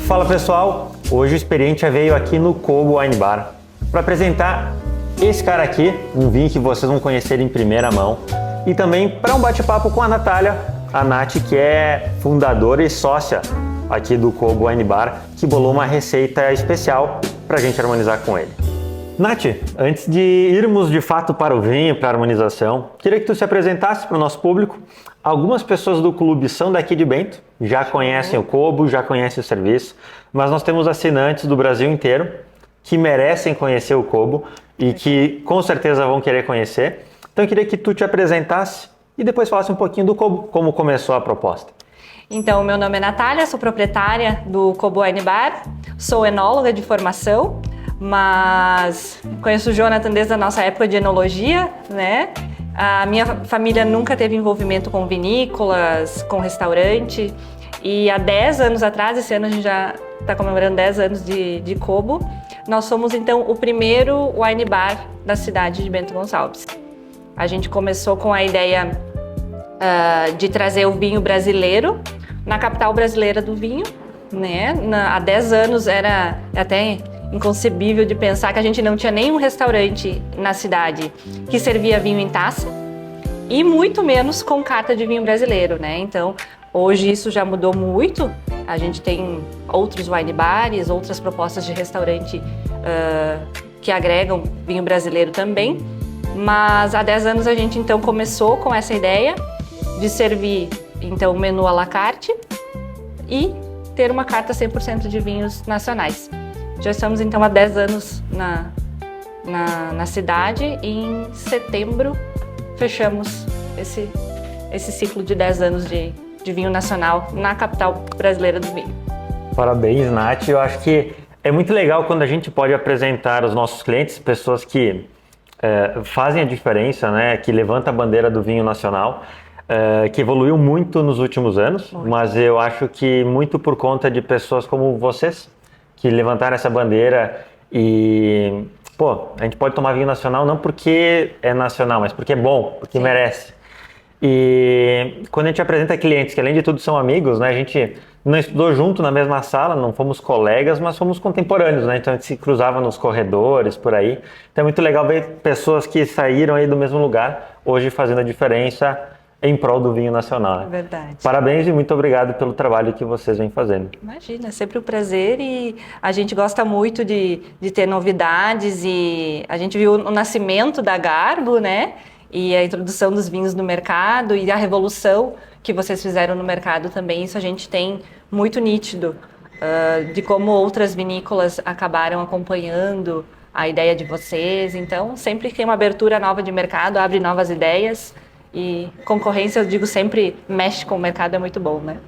Fala pessoal, hoje o Experiência veio aqui no Kobo Wine Bar para apresentar esse cara aqui, um vinho que vocês vão conhecer em primeira mão, e também para um bate-papo com a Natália, a Nath, que é fundadora e sócia aqui do Kobo Wine Bar, que bolou uma receita especial para a gente harmonizar com ele. Nath, antes de irmos de fato para o vinho, para a harmonização, queria que tu se apresentasse para o nosso público. Algumas pessoas do clube são daqui de Bento, já conhecem o Kobo, já conhecem o serviço, mas nós temos assinantes do Brasil inteiro que merecem conhecer o Kobo e que com certeza vão querer conhecer. Então eu queria que tu te apresentasse e depois falasse um pouquinho do Kobo, como começou a proposta. Então, meu nome é Natália, sou proprietária do Kobo Wine Bar, sou enóloga de formação, mas conheço o Jonathan desde a nossa época de enologia, né? A minha família nunca teve envolvimento com vinícolas, com restaurante, e há 10 anos atrás, esse ano a gente já está comemorando 10 anos de Kobo, nós somos então o primeiro wine bar da cidade de Bento Gonçalves. A gente começou com a ideia de trazer o vinho brasileiro na capital brasileira do vinho, né? Há 10 anos era até inconcebível de pensar que a gente não tinha nenhum restaurante na cidade que servia vinho em taça e muito menos com carta de vinho brasileiro, né? Então, hoje isso já mudou muito. A gente tem outros wine bares, outras propostas de restaurante que agregam vinho brasileiro também. Mas há 10 anos a gente então começou com essa ideia de servir então o menu à la carte e ter uma carta 100% de vinhos nacionais. Já estamos então há 10 anos na cidade e em setembro fechamos esse ciclo de 10 anos de vinho nacional na capital brasileira do vinho. Parabéns, Nath. Eu acho que é muito legal quando a gente pode apresentar aos nossos clientes pessoas que fazem a diferença, né? Que levantam a bandeira do vinho nacional, que evoluiu muito nos últimos anos, mas eu acho que muito por conta de pessoas como vocês, que levantaram essa bandeira e, a gente pode tomar vinho nacional não porque é nacional, mas porque é bom, porque merece. E quando a gente apresenta clientes que além de tudo são amigos, né, a gente não estudou junto na mesma sala, não fomos colegas, mas fomos contemporâneos, né, então a gente se cruzava nos corredores, por aí. Então é muito legal ver pessoas que saíram aí do mesmo lugar, hoje fazendo a diferença em prol do vinho nacional. É verdade. Parabéns e muito obrigado pelo trabalho que vocês vêm fazendo. Imagina, é sempre um prazer e a gente gosta muito de ter novidades e a gente viu o nascimento da Garbo, né? E a introdução dos vinhos no mercado e a revolução que vocês fizeram no mercado também, isso a gente tem muito nítido de como outras vinícolas acabaram acompanhando a ideia de vocês. Então, sempre que tem uma abertura nova de mercado, abre novas ideias. E concorrência, eu digo sempre, mexe com o mercado, é muito bom, né?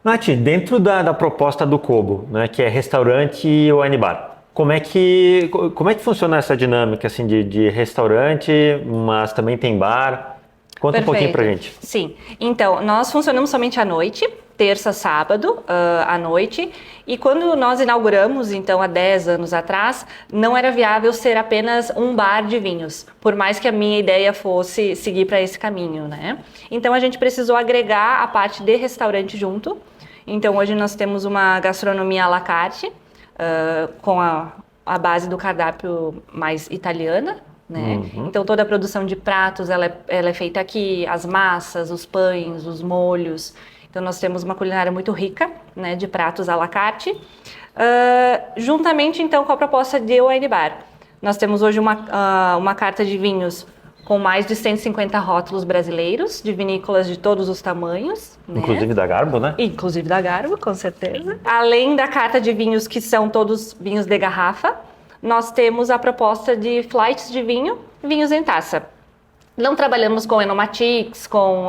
Nath, dentro da proposta do Kobo, né, que é restaurante e wine bar, como é que funciona essa dinâmica assim, de restaurante, mas também tem bar? Conta um pouquinho pra gente. Sim, então, nós funcionamos somente à noite, terça, sábado, à noite, e quando nós inauguramos, então, há 10 anos atrás, não era viável ser apenas um bar de vinhos, por mais que a minha ideia fosse seguir para esse caminho, né? Então, a gente precisou agregar a parte de restaurante junto. Então, hoje nós temos uma gastronomia à la carte, com a base do cardápio mais italiana, né? Então toda a produção de pratos ela é feita aqui, as massas, os pães, os molhos. Então nós temos uma culinária muito rica, né, de pratos à la carte, juntamente então com a proposta de wine bar. Nós temos hoje uma carta de vinhos com mais de 150 rótulos brasileiros, de vinícolas de todos os tamanhos. Inclusive né? da Garbo, né? Inclusive da Garbo, com certeza. Além da carta de vinhos que são todos vinhos de garrafa, nós temos a proposta de flights de vinho, vinhos em taça. Não trabalhamos com Enomatics, com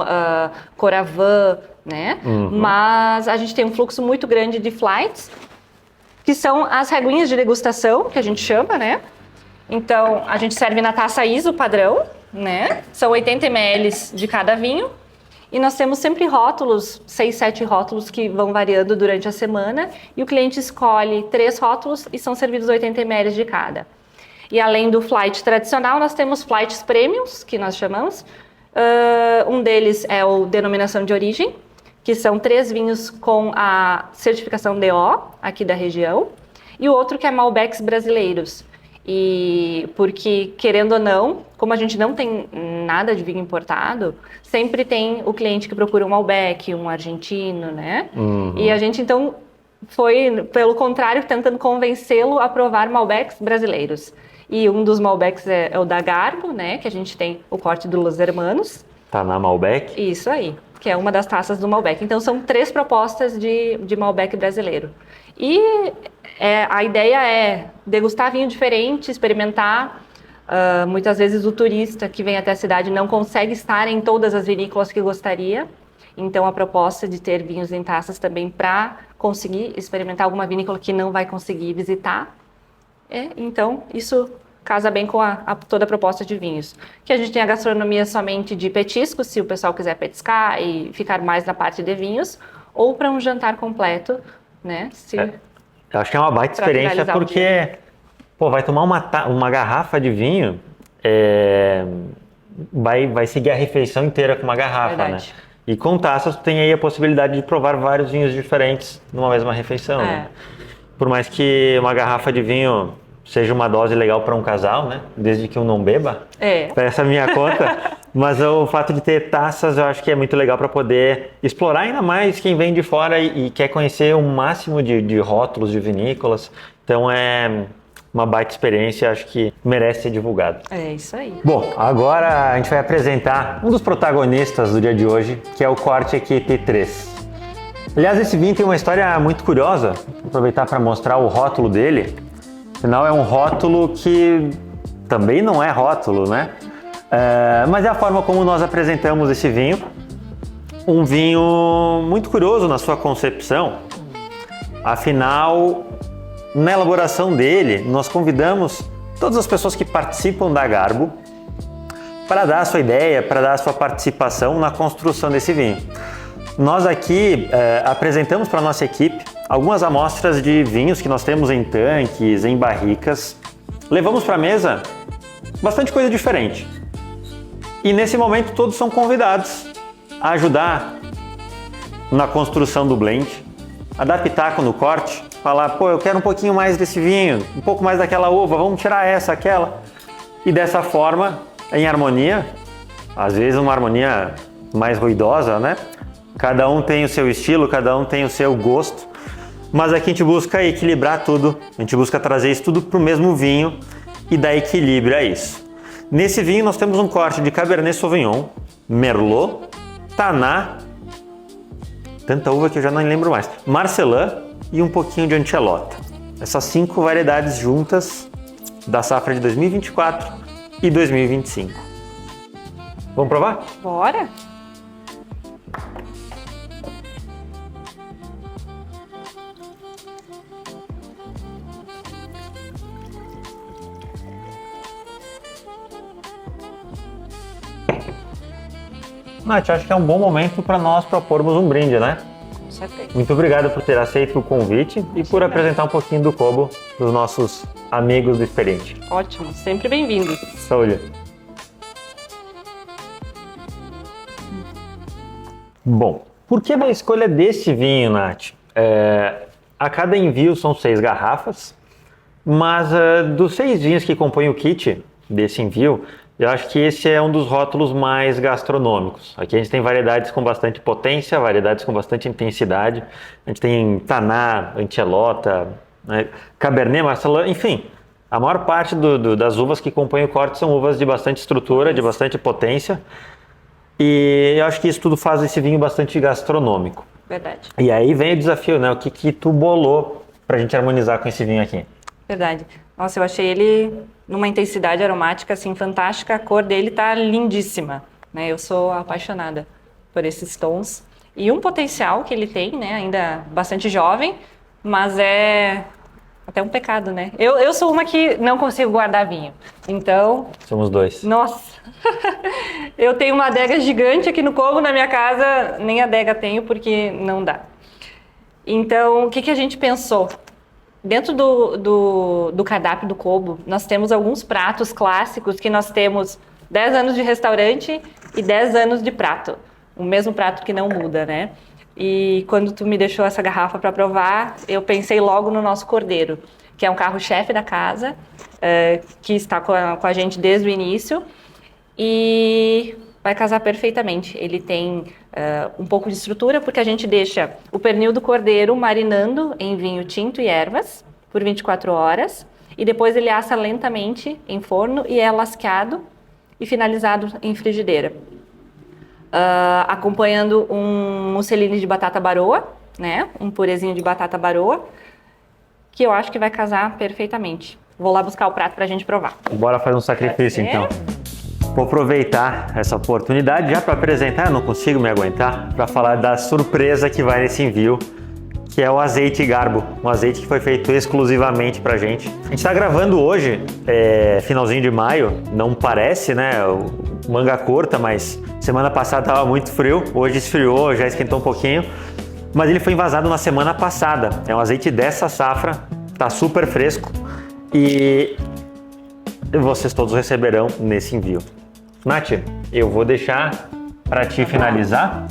Coravin, né? Mas a gente tem um fluxo muito grande de flights, que são as reguinhas de degustação, que a gente chama, né? Então, a gente serve na taça ISO padrão, né? São 80 ml de cada vinho. E nós temos sempre rótulos, 6, 7 rótulos que vão variando durante a semana. E o cliente escolhe 3 rótulos e são servidos 80 ml de cada. E além do flight tradicional, nós temos flights premiums, que nós chamamos. Um deles é o denominação de origem, que são 3 vinhos com a certificação DO, aqui da região, e o outro que é Malbecs brasileiros. E porque, querendo ou não, como a gente não tem nada de vinho importado, sempre tem o cliente que procura um Malbec, um argentino, né? E a gente, então, foi, pelo contrário, tentando convencê-lo a provar Malbecs brasileiros. E um dos Malbecs é o da Garbo, né? Que a gente tem o corte do Los Hermanos. Taná Malbec. Isso aí, que é uma das taças do Malbec. Então, são 3 propostas de Malbec brasileiro. E a ideia é degustar vinho diferente, experimentar. Muitas vezes o turista que vem até a cidade não consegue estar em todas as vinícolas que gostaria. Então, a proposta de ter vinhos em taças também para conseguir experimentar alguma vinícola que não vai conseguir visitar. Então, isso casa bem com toda a proposta de vinhos. Que a gente tem a gastronomia somente de petiscos, se o pessoal quiser petiscar e ficar mais na parte de vinhos, ou para um jantar completo, né? Eu acho que é uma baita experiência porque, vai tomar uma garrafa de vinho, vai seguir a refeição inteira com uma garrafa, Verdade. né? E com taças, tu tem aí a possibilidade de provar vários vinhos diferentes numa mesma refeição, né? Por mais que uma garrafa de vinho seja uma dose legal para um casal, né? Desde que um não beba. Essa é a minha conta. Mas o fato de ter taças, eu acho que é muito legal para poder explorar ainda mais quem vem de fora e quer conhecer o máximo de rótulos de vinícolas. Então é uma baita experiência, acho que merece ser divulgado. É isso aí. Bom, agora a gente vai apresentar um dos protagonistas do dia de hoje, que é o Corte Equipe 3. Aliás, esse vinho tem uma história muito curiosa. Vou aproveitar para mostrar o rótulo dele. Afinal, é um rótulo que também não é rótulo, né? Mas é a forma como nós apresentamos esse vinho. Um vinho muito curioso na sua concepção. Afinal, na elaboração dele, nós convidamos todas as pessoas que participam da Garbo para dar a sua ideia, para dar a sua participação na construção desse vinho. Nós aqui apresentamos para a nossa equipe algumas amostras de vinhos que nós temos em tanques, em barricas. Levamos para a mesa bastante coisa diferente. E nesse momento todos são convidados a ajudar na construção do blend, a dar pitaco no corte, falar, eu quero um pouquinho mais desse vinho, um pouco mais daquela uva, vamos tirar essa, aquela. E dessa forma, em harmonia, às vezes uma harmonia mais ruidosa, né? Cada um tem o seu estilo, cada um tem o seu gosto, mas aqui a gente busca equilibrar tudo, a gente busca trazer isso tudo para o mesmo vinho e dar equilíbrio a isso. Nesse vinho nós temos um corte de Cabernet Sauvignon, Merlot, Taná, tanta uva que eu já não lembro mais, Marcelin e um pouquinho de Anchelota. Essas 5 variedades juntas da safra de 2024 e 2025. Vamos provar? Bora! Nath, acho que é um bom momento para nós propormos um brinde, né? Com certeza. Muito obrigado por ter aceito o convite e por apresentar um pouquinho do Kobo para os nossos amigos do Experiente. Ótimo, sempre bem-vindos. Saúde! Bom, por que a escolha desse vinho, Nath? A cada envio são 6 garrafas, mas dos 6 vinhos que compõem o kit desse envio, eu acho que esse é um dos rótulos mais gastronômicos. Aqui a gente tem variedades com bastante potência, variedades com bastante intensidade. A gente tem Taná, Anchelota, né, Cabernet, Marcelin, enfim. A maior parte das uvas que compõem o corte são uvas de bastante estrutura, de bastante potência. E eu acho que isso tudo faz esse vinho bastante gastronômico. Verdade. E aí vem o desafio, né? O que tu bolou pra gente harmonizar com esse vinho aqui? Verdade. Nossa, eu achei ele numa intensidade aromática assim fantástica. A cor dele tá lindíssima, né? Eu sou apaixonada por esses tons e um potencial que ele tem, né? Ainda bastante jovem, mas é até um pecado, né? Eu sou uma que não consigo guardar vinho, então... Somos 2. Nossa! Eu tenho uma adega gigante aqui no Kobo, na minha casa, nem adega tenho porque não dá. Então, o que a gente pensou? Dentro do cardápio do Kobo, nós temos alguns pratos clássicos que nós temos 10 anos de restaurante e 10 anos de prato. O mesmo prato que não muda, né? E quando tu me deixou essa garrafa para provar, eu pensei logo no nosso cordeiro, que é um carro-chefe da casa, que está com a gente desde o início e vai casar perfeitamente. Ele tem um pouco de estrutura porque a gente deixa o pernil do cordeiro marinando em vinho tinto e ervas por 24 horas e depois ele assa lentamente em forno e é lasqueado e finalizado em frigideira. Acompanhando um musseline de batata baroa, né? Um purezinho de batata baroa, que eu acho que vai casar perfeitamente. Vou lá buscar o prato pra gente provar. Bora fazer um sacrifício então. Vou aproveitar essa oportunidade já para apresentar, eu não consigo me aguentar, para falar da surpresa que vai nesse envio, que é o azeite Garbo, um azeite que foi feito exclusivamente pra gente. A gente tá gravando hoje, finalzinho de maio, não parece, né, manga curta, mas semana passada tava muito frio, hoje esfriou, já esquentou um pouquinho, mas ele foi envasado na semana passada. É um azeite dessa safra, tá super fresco e vocês todos receberão nesse envio. Nath, eu vou deixar para ti finalizar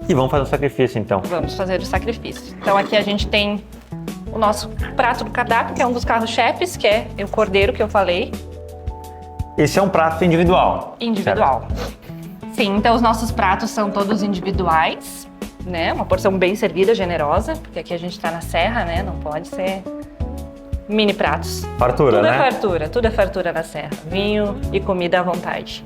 e vamos fazer o sacrifício então. Vamos fazer o sacrifício. Então aqui a gente tem o nosso prato do cardápio, que é um dos carros-chefes, que é o cordeiro que eu falei. Esse é um prato individual. Individual. Certo? Sim, então os nossos pratos são todos individuais, né? Uma porção bem servida, generosa, porque aqui a gente está na serra, né? Não pode ser mini pratos. Fartura, tudo né? Tudo é fartura na serra. Vinho e comida à vontade.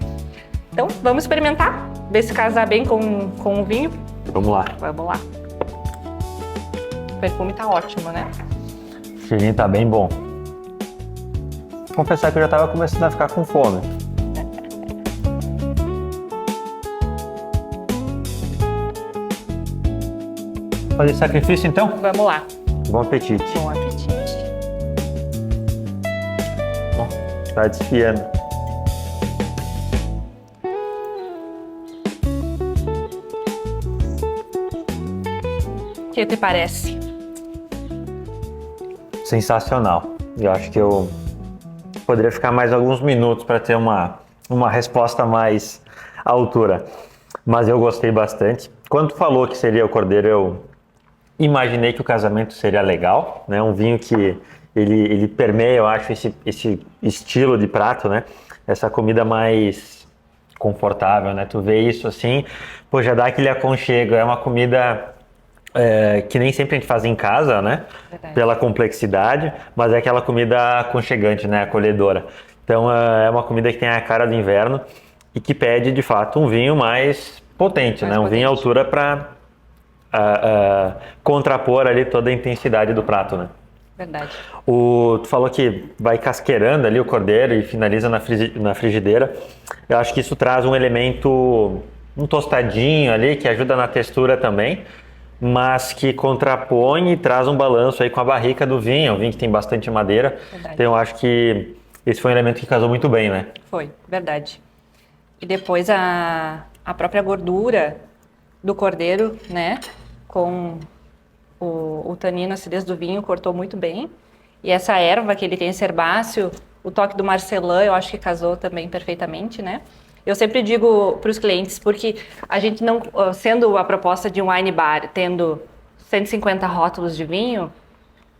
Então, vamos experimentar, ver se casar bem com o vinho. Vamos lá. Vamos lá. O perfume tá ótimo, né? O cheirinho tá bem bom. Vou confessar que eu já tava começando a ficar com fome. Fazer sacrifício então? Vamos lá. Bom apetite. Bom apetite. Tá desfiando. O que te parece? Sensacional. Eu acho que eu poderia ficar mais alguns minutos para ter uma resposta mais à altura. Mas eu gostei bastante. Quando tu falou que seria o cordeiro, eu imaginei que o casamento seria legal, né? Um vinho que ele permeia, eu acho, esse estilo de prato, né? Essa comida mais confortável, né? Tu vê isso assim, pô, já dá aquele aconchego. É uma comida que nem sempre a gente faz em casa, né? Verdade. Pela complexidade, mas é aquela comida aconchegante, né? Acolhedora. Então é uma comida que tem a cara do inverno e que pede, de fato, um vinho mais potente, né? Um vinho à altura para contrapor ali toda a intensidade do prato, né? Verdade. Tu falou que vai casqueirando ali o cordeiro e finaliza na frigideira. Eu acho que isso traz um elemento, um tostadinho ali, que ajuda na textura também, mas que contrapõe e traz um balanço aí com a barrica do vinho. O vinho que tem bastante madeira. Verdade. Então eu acho que esse foi um elemento que casou muito bem, né? Foi, verdade. E depois a própria gordura do cordeiro, né? Com o tanino, a acidez do vinho, cortou muito bem. E essa erva que ele tem, esse herbáceo, o toque do marcelã, eu acho que casou também perfeitamente, né? Eu sempre digo para os clientes, porque a gente não, sendo a proposta de um wine bar, tendo 150 rótulos de vinho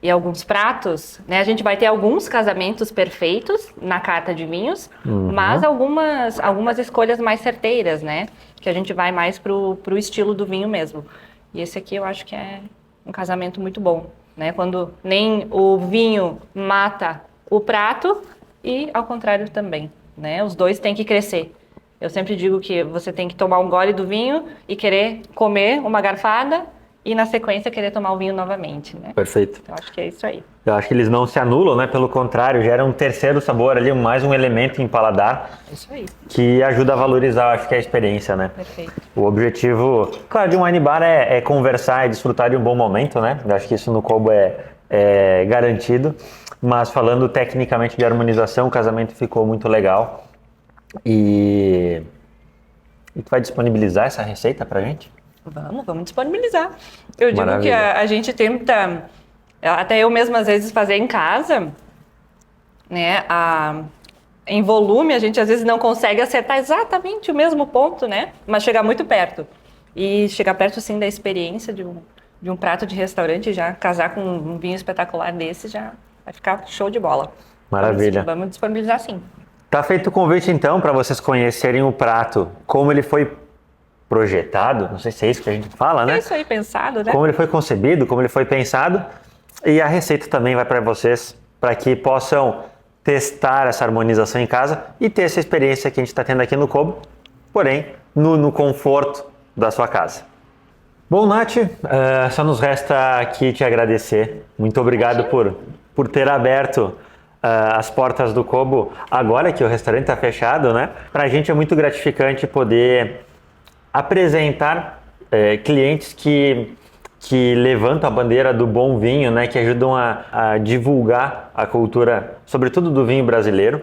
e alguns pratos, né? A gente vai ter alguns casamentos perfeitos na carta de vinhos, mas algumas escolhas mais certeiras, né? Que a gente vai mais pro estilo do vinho mesmo. E esse aqui eu acho que é um casamento muito bom, né? Quando nem o vinho mata o prato e ao contrário também, né? Os dois têm que crescer. Eu sempre digo que você tem que tomar um gole do vinho e querer comer uma garfada e na sequência querer tomar o vinho novamente, né? Perfeito. Eu acho que é isso aí. Eu acho que eles não se anulam, né? Pelo contrário, gera um terceiro sabor ali, mais um elemento em paladar. É isso aí. Que ajuda a valorizar, acho que a experiência, né? Perfeito. O objetivo, claro, de um wine bar é conversar e desfrutar de um bom momento, né? Eu acho que isso no Kobo é garantido. Mas falando tecnicamente de harmonização, o casamento ficou muito legal. E tu vai disponibilizar essa receita pra gente? Vamos disponibilizar. Eu digo Maravilha. que a gente tenta, até eu mesma às vezes fazer em casa, né? Em volume a gente às vezes não consegue acertar exatamente o mesmo ponto, né? Mas chegar muito perto. e chegar perto assim da experiência de um prato de restaurante, já casar com um vinho espetacular desse, já vai ficar show de bola. Maravilha. Vamos disponibilizar sim. Tá feito o convite então para vocês conhecerem o prato, como ele foi projetado, não sei se é isso que a gente fala, né? É isso aí pensado, né? Como ele foi concebido, como ele foi pensado, e a receita também vai para vocês, para que possam testar essa harmonização em casa e ter essa experiência que a gente está tendo aqui no Kobo, porém no conforto da sua casa. Bom, Nath, só nos resta aqui te agradecer. Muito obrigado por ter aberto as portas do Kobo agora que o restaurante está fechado, né? Para a gente é muito gratificante poder apresentar clientes que levantam a bandeira do bom vinho, né? Que ajudam a divulgar a cultura, sobretudo do vinho brasileiro.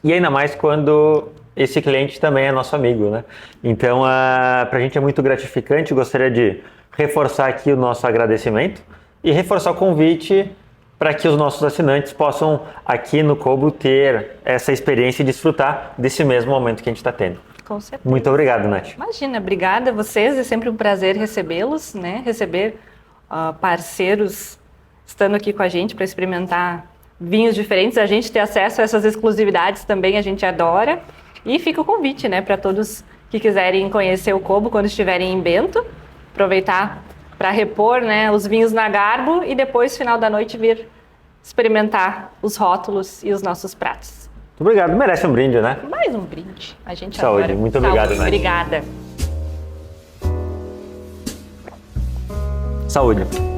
E ainda mais quando esse cliente também é nosso amigo, né? Então, para a gente é muito gratificante. Gostaria de reforçar aqui o nosso agradecimento e reforçar o convite para que os nossos assinantes possam aqui no Kobo ter essa experiência e desfrutar desse mesmo momento que a gente está tendo. Com certeza. Muito obrigado, Nath. Imagina, obrigada a vocês, é sempre um prazer recebê-los, né? Receber parceiros estando aqui com a gente para experimentar vinhos diferentes, a gente ter acesso a essas exclusividades também a gente adora. E fica o convite, né, para todos que quiserem conhecer o Kobo quando estiverem em Bento, aproveitar para repor, né, os vinhos na Garbo e depois, final da noite, vir experimentar os rótulos e os nossos pratos. Muito obrigado. Merece um brinde, né? Mais um brinde. A gente Saúde. adora. Muito obrigado, Saúde. Nath. Obrigada. Saúde.